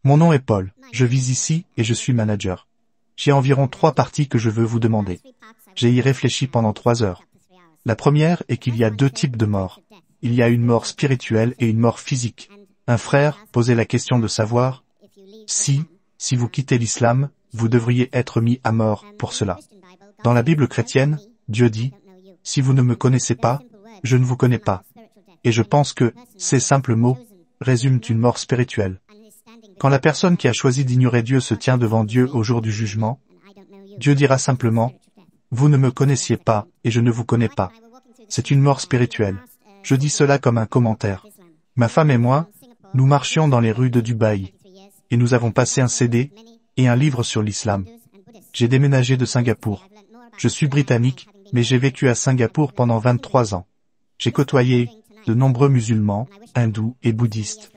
Mon nom est Paul, je vis ici et je suis manager. J'ai environ 3 parties que je veux vous demander. J'ai y réfléchi pendant 3 heures. La première est qu'il y a 2 types de morts. Il y a une mort spirituelle et une mort physique. Un frère posait la question de savoir si vous quittez l'islam, vous devriez être mis à mort pour cela. Dans la Bible chrétienne, Dieu dit « Si vous ne me connaissez pas, je ne vous connais pas ». Et je pense que ces simples mots résument une mort spirituelle. Quand la personne qui a choisi d'ignorer Dieu se tient devant Dieu au jour du jugement, Dieu dira simplement « Vous ne me connaissiez pas et je ne vous connais pas ». C'est une mort spirituelle. Je dis cela comme un commentaire. Ma femme et moi, nous marchions dans les rues de Dubaï et nous avons passé un CD et un livre sur l'islam. J'ai déménagé de Singapour. Je suis britannique, mais j'ai vécu à Singapour pendant 23 ans. J'ai côtoyé de nombreux musulmans, hindous et bouddhistes.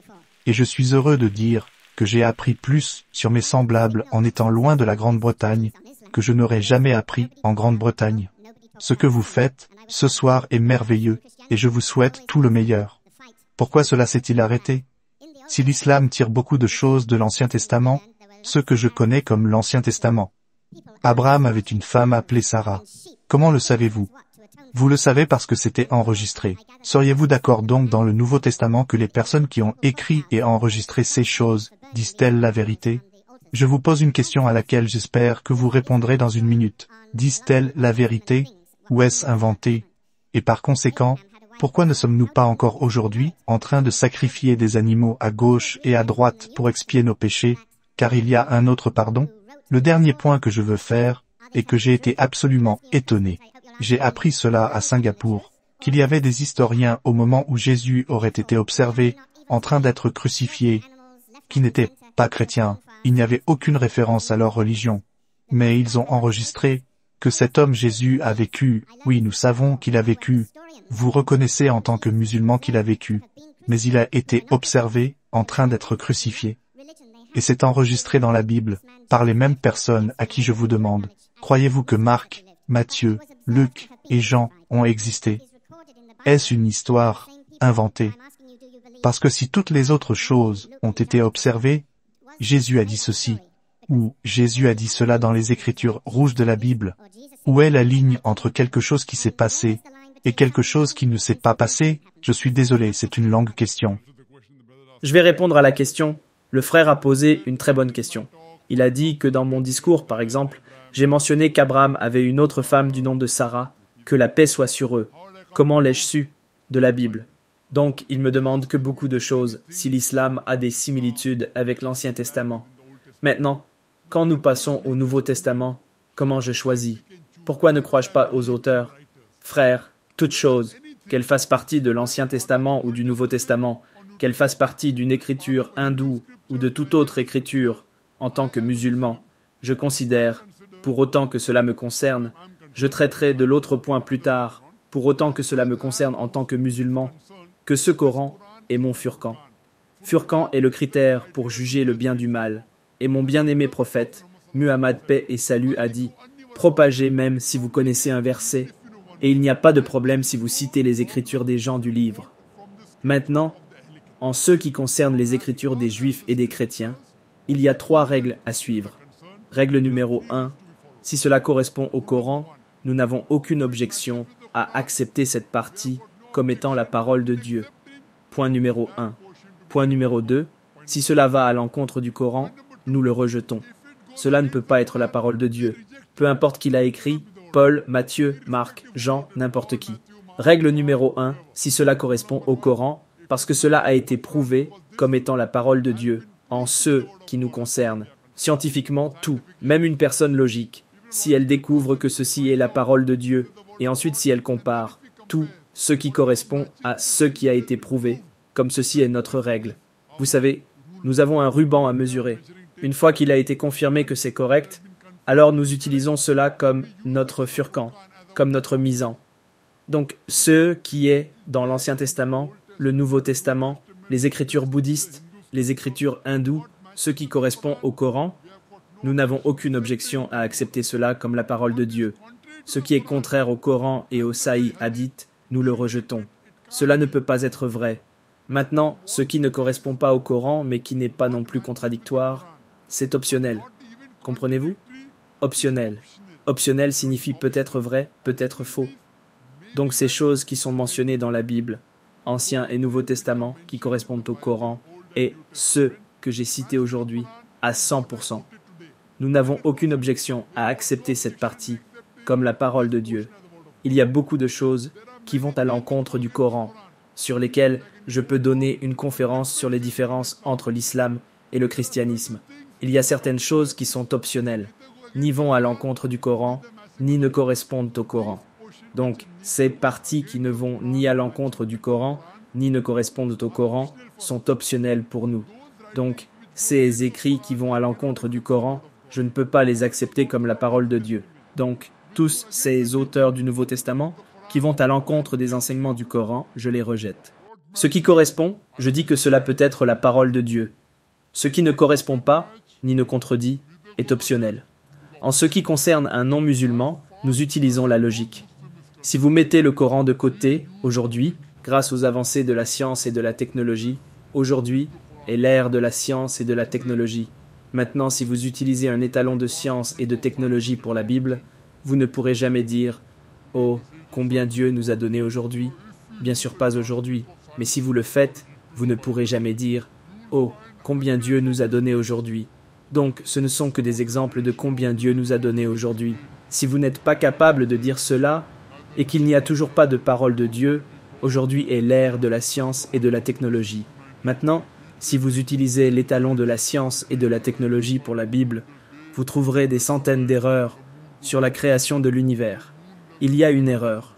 Et je suis heureux de dire que j'ai appris plus sur mes semblables en étant loin de la Grande-Bretagne que je n'aurais jamais appris en Grande-Bretagne. Ce que vous faites ce soir est merveilleux et je vous souhaite tout le meilleur. Pourquoi cela s'est-il arrêté? Si l'islam tire beaucoup de choses de l'Ancien Testament, ce que je connais comme l'Ancien Testament. Abraham avait une femme appelée Sarah. Comment le savez-vous? Vous le savez parce que c'était enregistré. Seriez-vous d'accord donc dans le Nouveau Testament que les personnes qui ont écrit et enregistré ces choses disent-elles la vérité? Je vous pose une question à laquelle j'espère que vous répondrez dans une minute. Disent-elles la vérité? Ou est-ce inventé? Et par conséquent, pourquoi ne sommes-nous pas encore aujourd'hui en train de sacrifier des animaux à gauche et à droite pour expier nos péchés, car il y a un autre pardon? Le dernier point que je veux faire est que j'ai été absolument étonné. J'ai appris cela à Singapour, qu'il y avait des historiens au moment où Jésus aurait été observé, en train d'être crucifié, qui n'étaient pas chrétiens. Il n'y avait aucune référence à leur religion. Mais ils ont enregistré que cet homme Jésus a vécu. Oui, nous savons qu'il a vécu. Vous reconnaissez en tant que musulman qu'il a vécu. Mais il a été observé, en train d'être crucifié. Et c'est enregistré dans la Bible, par les mêmes personnes à qui je vous demande. Croyez-vous que Marc, Matthieu, Luc et Jean ont existé? Est-ce une histoire inventée? Parce que si toutes les autres choses ont été observées, Jésus a dit ceci, ou Jésus a dit cela dans les Écritures rouges de la Bible. Où est la ligne entre quelque chose qui s'est passé et quelque chose qui ne s'est pas passé? Je suis désolé, c'est une longue question. Je vais répondre à la question. Le frère a posé une très bonne question. Il a dit que dans mon discours, par exemple, j'ai mentionné qu'Abraham avait une autre femme du nom de Sarah, que la paix soit sur eux. Comment l'ai-je su? De la Bible. Donc, il me demande que beaucoup de choses, si l'islam a des similitudes avec l'Ancien Testament. Maintenant, quand nous passons au Nouveau Testament, comment je choisis? Pourquoi ne crois-je pas aux auteurs? Frères, toute chose, qu'elle fasse partie de l'Ancien Testament ou du Nouveau Testament, qu'elle fasse partie d'une écriture hindoue ou de toute autre écriture, en tant que musulman, je considère, pour autant que cela me concerne, je traiterai de l'autre point plus tard, pour autant que cela me concerne en tant que musulman, que ce Coran est mon Furqan. Furqan est le critère pour juger le bien du mal, et mon bien-aimé prophète, Muhammad paix et salut, a dit « Propagez même si vous connaissez un verset, et il n'y a pas de problème si vous citez les écritures des gens du livre. » Maintenant, en ce qui concerne les écritures des Juifs et des chrétiens, il y a 3 règles à suivre. Règle numéro 1, si cela correspond au Coran, nous n'avons aucune objection à accepter cette partie comme étant la parole de Dieu. Point numéro 1. Point numéro 2, si cela va à l'encontre du Coran, nous le rejetons. Cela ne peut pas être la parole de Dieu. Peu importe qui l'a écrit, Paul, Matthieu, Marc, Jean, n'importe qui. Règle numéro 1, si cela correspond au Coran, parce que cela a été prouvé comme étant la parole de Dieu, en ce qui nous concerne. Scientifiquement, tout, même une personne logique, si elle découvre que ceci est la parole de Dieu, et ensuite si elle compare, tout ce qui correspond à ce qui a été prouvé, comme ceci est notre règle. Vous savez, nous avons un ruban à mesurer. Une fois qu'il a été confirmé que c'est correct, alors nous utilisons cela comme notre Furqan, comme notre misant. Donc, ce qui est dans l'Ancien Testament, le Nouveau Testament, les écritures bouddhistes, les écritures hindoues, ce qui correspond au Coran, nous n'avons aucune objection à accepter cela comme la parole de Dieu. Ce qui est contraire au Coran et au Sahih Hadith, nous le rejetons. Cela ne peut pas être vrai. Maintenant, ce qui ne correspond pas au Coran, mais qui n'est pas non plus contradictoire, c'est optionnel. Comprenez-vous? Optionnel. Optionnel signifie peut-être vrai, peut-être faux. Donc ces choses qui sont mentionnées dans la Bible, Ancien et Nouveau Testament, qui correspondent au Coran, et ceux que j'ai cités aujourd'hui, à 100%. Nous n'avons aucune objection à accepter cette partie comme la parole de Dieu. Il y a beaucoup de choses qui vont à l'encontre du Coran, sur lesquelles je peux donner une conférence sur les différences entre l'islam et le christianisme. Il y a certaines choses qui sont optionnelles, ni vont à l'encontre du Coran, ni ne correspondent au Coran. Donc, ces parties qui ne vont ni à l'encontre du Coran, ni ne correspondent au Coran, sont optionnelles pour nous. Donc, ces écrits qui vont à l'encontre du Coran, je ne peux pas les accepter comme la parole de Dieu. Donc, tous ces auteurs du Nouveau Testament qui vont à l'encontre des enseignements du Coran, je les rejette. Ce qui correspond, je dis que cela peut être la parole de Dieu. Ce qui ne correspond pas, ni ne contredit, est optionnel. En ce qui concerne un non-musulman, nous utilisons la logique. Si vous mettez le Coran de côté, aujourd'hui, grâce aux avancées de la science et de la technologie, aujourd'hui est l'ère de la science et de la technologie. Maintenant, si vous utilisez un étalon de science et de technologie pour la Bible, vous ne pourrez jamais dire « Oh, combien Dieu nous a donné aujourd'hui ?» Bien sûr pas aujourd'hui, mais si vous le faites, vous ne pourrez jamais dire « Oh, combien Dieu nous a donné aujourd'hui ?» Donc, ce ne sont que des exemples de combien Dieu nous a donné aujourd'hui. Si vous n'êtes pas capable de dire cela, et qu'il n'y a toujours pas de parole de Dieu, aujourd'hui est l'ère de la science et de la technologie. Maintenant, si vous utilisez l'étalon de la science et de la technologie pour la Bible, vous trouverez des centaines d'erreurs sur la création de l'univers. Il y a une erreur.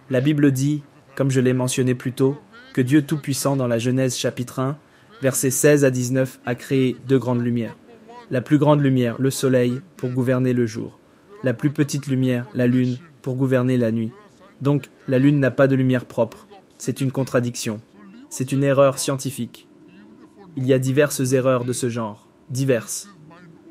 La Bible dit, comme je l'ai mentionné plus tôt, que Dieu Tout-Puissant dans la Genèse chapitre 1, versets 16 à 19, a créé deux grandes lumières. La plus grande lumière, le soleil, pour gouverner le jour. La plus petite lumière, la lune, pour gouverner la nuit. Donc, la lune n'a pas de lumière propre. C'est une contradiction. C'est une erreur scientifique. Il y a diverses erreurs de ce genre. Diverses.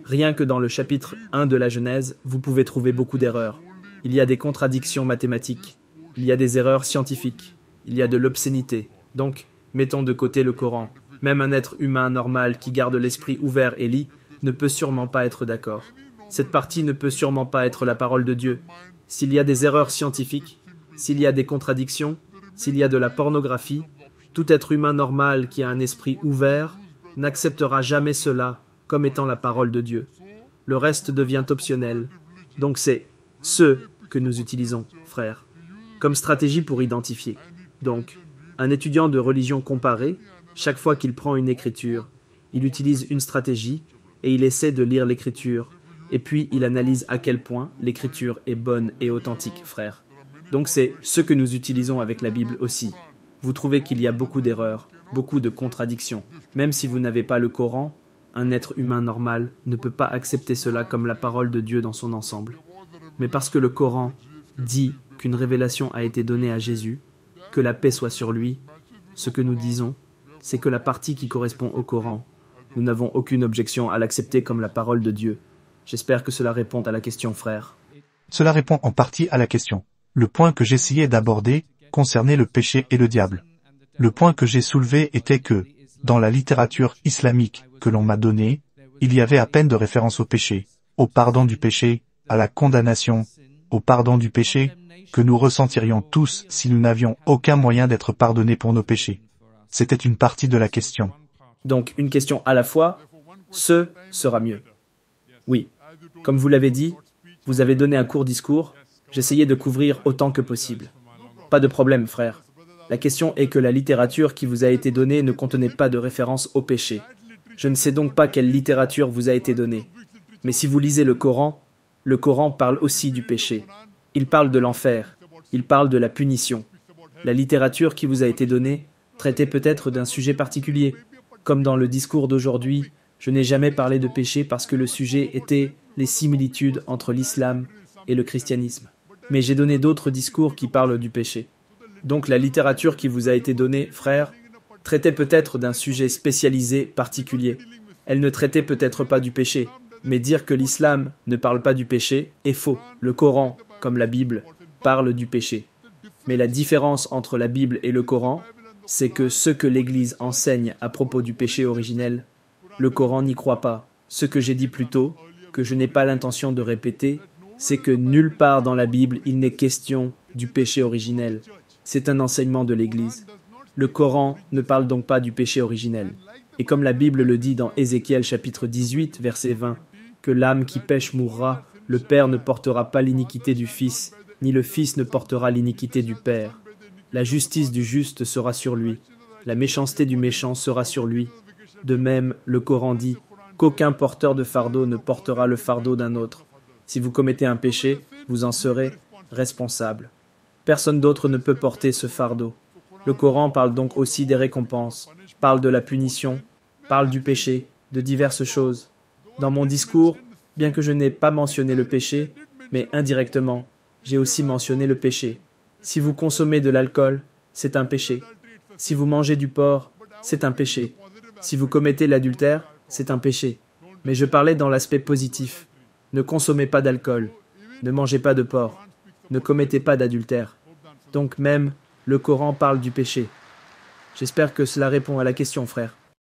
Rien que dans le chapitre 1 de la Genèse, vous pouvez trouver beaucoup d'erreurs. Il y a des contradictions mathématiques. Il y a des erreurs scientifiques. Il y a de l'obscénité. Donc, mettons de côté le Coran. Même un être humain normal qui garde l'esprit ouvert et lit ne peut sûrement pas être d'accord. Cette partie ne peut sûrement pas être la parole de Dieu. S'il y a des erreurs scientifiques, s'il y a des contradictions, s'il y a de la pornographie, tout être humain normal qui a un esprit ouvert n'acceptera jamais cela comme étant la parole de Dieu. Le reste devient optionnel. Donc c'est ce que nous utilisons, frères, comme stratégie pour identifier. Donc, un étudiant de religion comparée, chaque fois qu'il prend une écriture, il utilise une stratégie et il essaie de lire l'écriture, et puis il analyse à quel point l'écriture est bonne et authentique, frère. Donc c'est ce que nous utilisons avec la Bible aussi. Vous trouvez qu'il y a beaucoup d'erreurs, beaucoup de contradictions. Même si vous n'avez pas le Coran, un être humain normal ne peut pas accepter cela comme la parole de Dieu dans son ensemble. Mais parce que le Coran dit qu'une révélation a été donnée à Jésus, que la paix soit sur lui, ce que nous disons, c'est que la partie qui correspond au Coran, nous n'avons aucune objection à l'accepter comme la parole de Dieu. J'espère que cela répond à la question, frère. Cela répond en partie à la question. Le point que j'essayais d'aborder concernait le péché et le diable. Le point que j'ai soulevé était que, dans la littérature islamique que l'on m'a donnée, il y avait à peine de référence au péché, au pardon du péché, à la condamnation, au pardon du péché, que nous ressentirions tous si nous n'avions aucun moyen d'être pardonnés pour nos péchés. C'était une partie de la question. Donc, une question à la fois, ce sera mieux. Oui, comme vous l'avez dit, vous avez donné un court discours, j'essayais de couvrir autant que possible. Pas de problème, frère. La question est que la littérature qui vous a été donnée ne contenait pas de référence au péché. Je ne sais donc pas quelle littérature vous a été donnée. Mais si vous lisez le Coran parle aussi du péché. Il parle de l'enfer. Il parle de la punition. La littérature qui vous a été donnée traitait peut-être d'un sujet particulier. Comme dans le discours d'aujourd'hui, je n'ai jamais parlé de péché parce que le sujet était les similitudes entre l'islam et le christianisme. Mais j'ai donné d'autres discours qui parlent du péché. Donc la littérature qui vous a été donnée, frère, traitait peut-être d'un sujet spécialisé particulier. Elle ne traitait peut-être pas du péché. Mais dire que l'islam ne parle pas du péché est faux. Le Coran, comme la Bible, parle du péché. Mais la différence entre la Bible et le Coran, c'est que ce que l'Église enseigne à propos du péché originel, le Coran n'y croit pas. Ce que j'ai dit plus tôt, que je n'ai pas l'intention de répéter, c'est que nulle part dans la Bible il n'est question du péché originel. C'est un enseignement de l'Église. Le Coran ne parle donc pas du péché originel. Et comme la Bible le dit dans Ézéchiel chapitre 18, verset 20, que l'âme qui pêche mourra, le Père ne portera pas l'iniquité du Fils, ni le Fils ne portera l'iniquité du Père. La justice du juste sera sur lui, la méchanceté du méchant sera sur lui. De même, le Coran dit qu'aucun porteur de fardeau ne portera le fardeau d'un autre. Si vous commettez un péché, vous en serez responsable. Personne d'autre ne peut porter ce fardeau. Le Coran parle donc aussi des récompenses, parle de la punition, parle du péché, de diverses choses. Dans mon discours, bien que je n'ai pas mentionné le péché, mais indirectement, j'ai aussi mentionné le péché. Si vous consommez de l'alcool, c'est un péché. Si vous mangez du porc, c'est un péché. Si vous commettez l'adultère, c'est un péché. Mais je parlais dans l'aspect positif. Ne consommez pas d'alcool, ne mangez pas de porc, ne commettez pas d'adultère. Donc même, le Coran parle du péché. J'espère que cela répond à la question, frère.